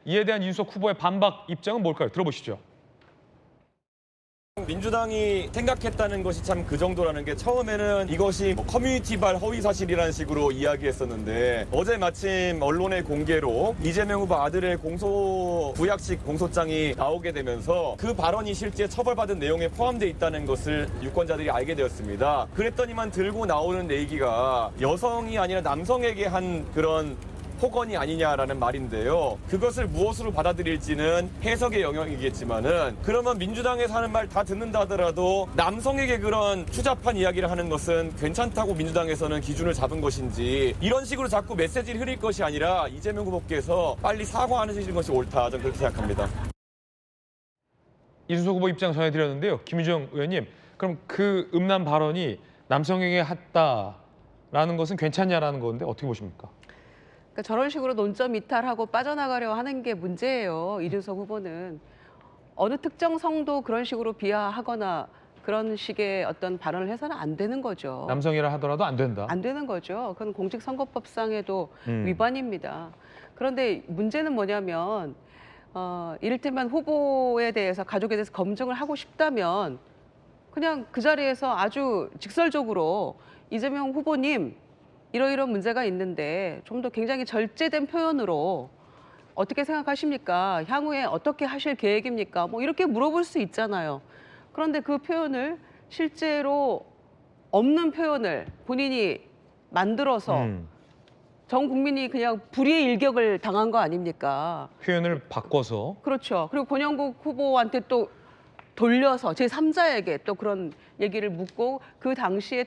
이에 대한 이준석 후보의 반박 입장은 뭘까요? 들어보시죠. 민주당이 생각했다는 것이 참 그 정도라는 게 처음에는 이것이 커뮤니티발 허위사실이라는 식으로 이야기했었는데 어제 마침 언론의 공개로 이재명 후보 아들의 부약식 공소장이 나오게 되면서 그 발언이 실제 처벌받은 내용에 포함되어 있다는 것을 유권자들이 알게 되었습니다. 그랬더니만 들고 나오는 얘기가 여성이 아니라 남성에게 한 그런 폭언이 아니냐라는 말인데요. 그것을 무엇으로 받아들일지는 해석의 영역이겠지만은 그러면 민주당에서 하는 말 다 듣는다 하더라도 남성에게 그런 추잡한 이야기를 하는 것은 괜찮다고 민주당에서는 기준을 잡은 것인지 이런 식으로 자꾸 메시지를 흐릴 것이 아니라 이재명 후보께서 빨리 사과하시는 것이 옳다. 저는 그렇게 생각합니다. 이준석 후보 입장 전해드렸는데요. 김유정 의원님, 그럼 그 음란 발언이 남성에게 했다라는 것은 괜찮냐라는 건데 어떻게 보십니까? 그러니까 저런 식으로 논점 이탈하고 빠져나가려 하는 게 문제예요. 이준석 후보는. 어느 특정 성도 그런 식으로 비하하거나 그런 식의 어떤 발언을 해서는 안 되는 거죠. 남성이라 하더라도 안 된다. 안 되는 거죠. 그건 공직선거법상에도 위반입니다. 그런데 문제는 뭐냐면 이를테면 후보에 대해서 가족에 대해서 검증을 하고 싶다면 그냥 그 자리에서 아주 직설적으로 이재명 후보님 이러이러한 문제가 있는데 좀 더 굉장히 절제된 표현으로 어떻게 생각하십니까? 향후에 어떻게 하실 계획입니까? 뭐 이렇게 물어볼 수 있잖아요. 그런데 그 표현을 실제로 없는 표현을 본인이 만들어서 전 국민이 그냥 불의의 일격을 당한 거 아닙니까? 표현을 바꿔서. 그렇죠. 그리고 권영국 후보한테 또 돌려서 제3자에게 또 그런 얘기를 묻고 그 당시에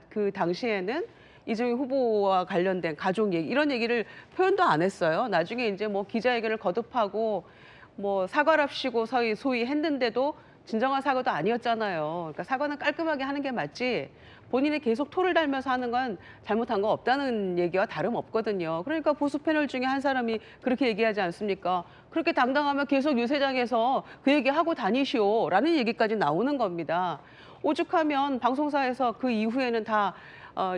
그 당시에는 이재명 후보와 관련된 가족 얘기 이런 얘기를 표현도 안 했어요. 나중에 이제 뭐 기자회견을 거듭하고 뭐 사과랍시고 소위 했는데도 진정한 사과도 아니었잖아요. 그러니까 사과는 깔끔하게 하는 게 맞지. 본인이 계속 토를 달면서 하는 건 잘못한 거 없다는 얘기와 다름없거든요. 그러니까 보수 패널 중에 한 사람이 그렇게 얘기하지 않습니까? 그렇게 당당하면 계속 유세장에서 그 얘기하고 다니시오라는 얘기까지 나오는 겁니다. 오죽하면 방송사에서 그 이후에는 다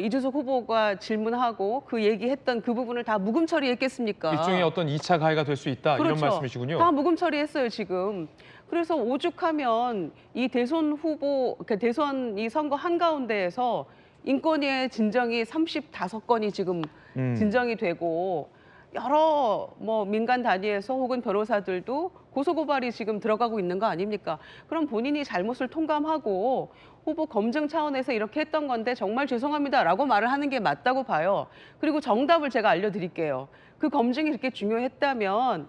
이준석 후보가 질문하고 그 얘기했던 그 부분을 다 묵음 처리했겠습니까? 일종의 어떤 2차 가해가 될 수 있다. 그렇죠. 이런 말씀이시군요. 다 묵음 처리했어요, 지금. 그래서 오죽하면 이 대선 후보, 그러니까 대선 이 선거 한가운데에서 인권위의 진정이 35건이 지금 진정이 되고 여러 뭐 민간 단위에서 혹은 변호사들도 고소고발이 지금 들어가고 있는 거 아닙니까? 그럼 본인이 잘못을 통감하고 후보 검증 차원에서 이렇게 했던 건데 정말 죄송합니다라고 말을 하는 게 맞다고 봐요. 그리고 정답을 제가 알려드릴게요. 그 검증이 그렇게 중요했다면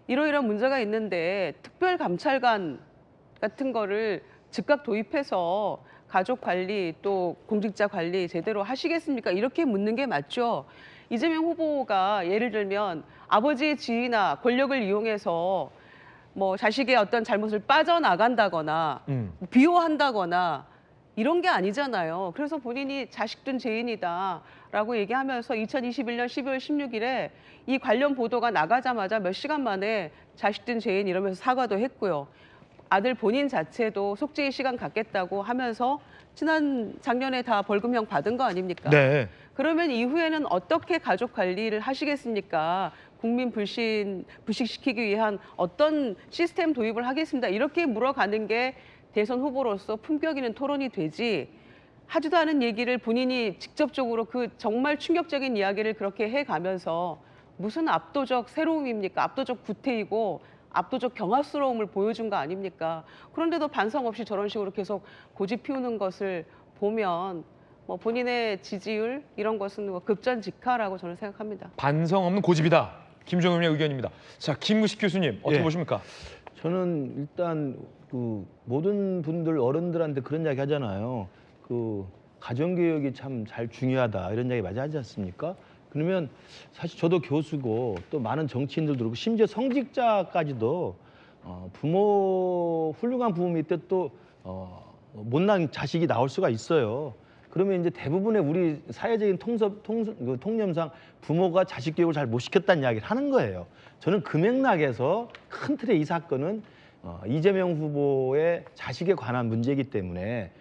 이러이러한 문제가 있는데 특별감찰관 같은 거를 즉각 도입해서 가족 관리 또 공직자 관리 제대로 하시겠습니까? 이렇게 묻는 게 맞죠. 이재명 후보가 예를 들면 아버지의 지위나 권력을 이용해서 뭐 자식의 어떤 잘못을 빠져나간다거나 비호한다거나 이런 게 아니잖아요. 그래서 본인이 자식둔 죄인이다라고 얘기하면서 2021년 12월 16일에 이 관련 보도가 나가자마자 몇 시간 만에 자식둔 죄인 이러면서 사과도 했고요. 아들 본인 자체도 속죄의 시간 갖겠다고 하면서 작년에 다 벌금형 받은 거 아닙니까? 네. 그러면 이후에는 어떻게 가족 관리를 하시겠습니까? 국민 불식시키기 위한 어떤 시스템 도입을 하겠습니다. 이렇게 물어가는 게 대선 후보로서 품격 있는 토론이 되지 하지도 않은 얘기를 본인이 직접적으로 그 정말 충격적인 이야기를 그렇게 해가면서 무슨 압도적 새로움입니까? 압도적 구태이고 압도적 경합스러움을 보여준 거 아닙니까? 그런데도 반성 없이 저런 식으로 계속 고집 피우는 것을 보면 뭐 본인의 지지율 이런 것은 뭐 급전직하라고 저는 생각합니다. 반성 없는 고집이다. 김종윤의 의견입니다. 자, 김무식 교수님 어떻게 예. 보십니까? 저는 일단 그 모든 분들 어른들한테 그런 이야기 하잖아요. 그 가정교육이 참 잘 중요하다 이런 이야기 많이 하지 않습니까? 그러면 사실 저도 교수고 또 많은 정치인들도 그렇고 심지어 성직자까지도 훌륭한 부모 밑에 또 못난 자식이 나올 수가 있어요. 그러면 이제 대부분의 우리 사회적인 통념상 부모가 자식 교육을 잘 못 시켰다는 이야기를 하는 거예요. 저는 그 맥락에서 큰 틀의 이 사건은 이재명 후보의 자식에 관한 문제이기 때문에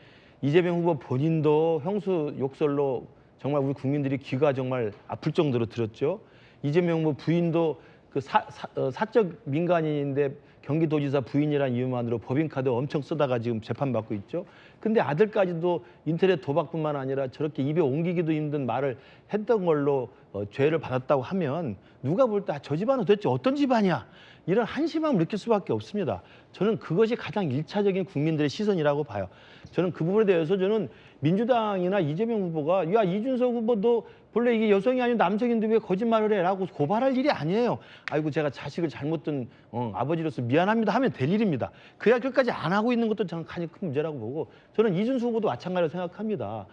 이재명 후보 본인도 형수 욕설로 정말 우리 국민들이 귀가 정말 아플 정도로 들었죠. 이재명 후보 부인도 그 사적 민간인인데 경기도지사 부인이라는 이유만으로 법인카드 엄청 쓰다가 지금 재판받고 있죠. 근데 아들까지도 인터넷 도박뿐만 아니라 저렇게 입에 옮기기도 힘든 말을 했던 걸로 죄를 받았다고 하면 누가 볼 때 저 집안은 도대체 어떤 집안이야? 이런 한심함을 느낄 수밖에 없습니다. 저는 그것이 가장 일차적인 국민들의 시선이라고 봐요. 저는 그 부분에 대해서 저는 민주당이나 이재명 후보가 야 이준석 후보도 본래 이게 여성이 아닌 남성인데 왜 거짓말을 해라고 고발할 일이 아니에요. 아이고 제가 자식을 잘못 둔 아버지로서 미안합니다 하면 될 일입니다. 그야 끝까지 안 하고 있는 것도 저는 가장 큰 문제라고 보고 저는 이준석 후보도 마찬가지로 생각합니다.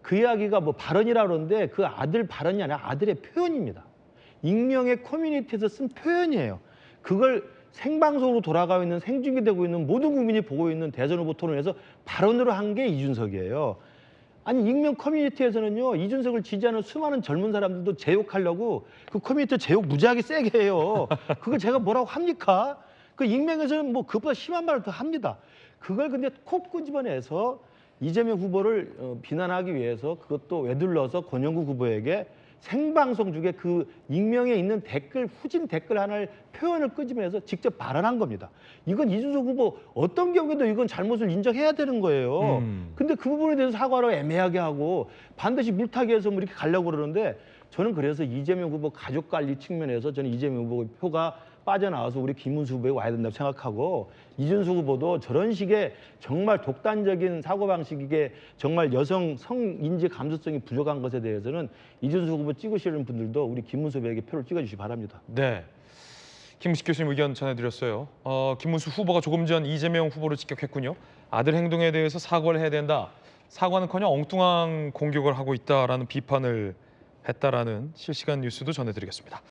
그 이야기가 뭐 발언이라 그러는데 그 아들 발언이 아니라 아들의 표현입니다. 익명의 커뮤니티에서 쓴 표현이에요. 그걸 생방송으로 돌아가고 있는 생중계되고 있는 모든 국민이 보고 있는 대선 후보 토론에서 발언으로 한 게 이준석이에요. 아니 익명 커뮤니티에서는요 이준석을 지지하는 수많은 젊은 사람들도 제욕하려고 그 커뮤니티 제욕 무지하게 세게 해요. 그걸 제가 뭐라고 합니까? 그 익명에서는 뭐 그보다 심한 말을 더 합니다. 그걸 근데 콕 끄집어내서 이재명 후보를 비난하기 위해서 그것도 외둘러서 권영국 후보에게 생방송 중에 그 익명에 있는 댓글 후진 댓글 하나를 표현을 끄집어내서 직접 발언한 겁니다. 이건 이준석 후보 어떤 경우에도 이건 잘못을 인정해야 되는 거예요. 근데 그 부분에 대해서 사과를 애매하게 하고 반드시 물타기해서 뭐 이렇게 가려고 그러는데 저는 그래서 이재명 후보 가족 관리 측면에서 저는 이재명 후보 표가 빠져나와서 우리 김문수 후보에 와야 된다고 생각하고 이준석 후보도 저런 식의 정말 독단적인 사고방식이게 정말 여성 성인지 감수성이 부족한 것에 대해서는 이준석 후보 찍으시는 분들도 우리 김문수 후보에게 표를 찍어주시기 바랍니다. 네. 김무식 교수님 의견 전해드렸어요. 김문수 후보가 조금 전 이재명 후보를 직격했군요. 아들 행동에 대해서 사과를 해야 된다. 사과는커녕 엉뚱한 공격을 하고 있다라는 비판을 했다라는 실시간 뉴스도 전해드리겠습니다.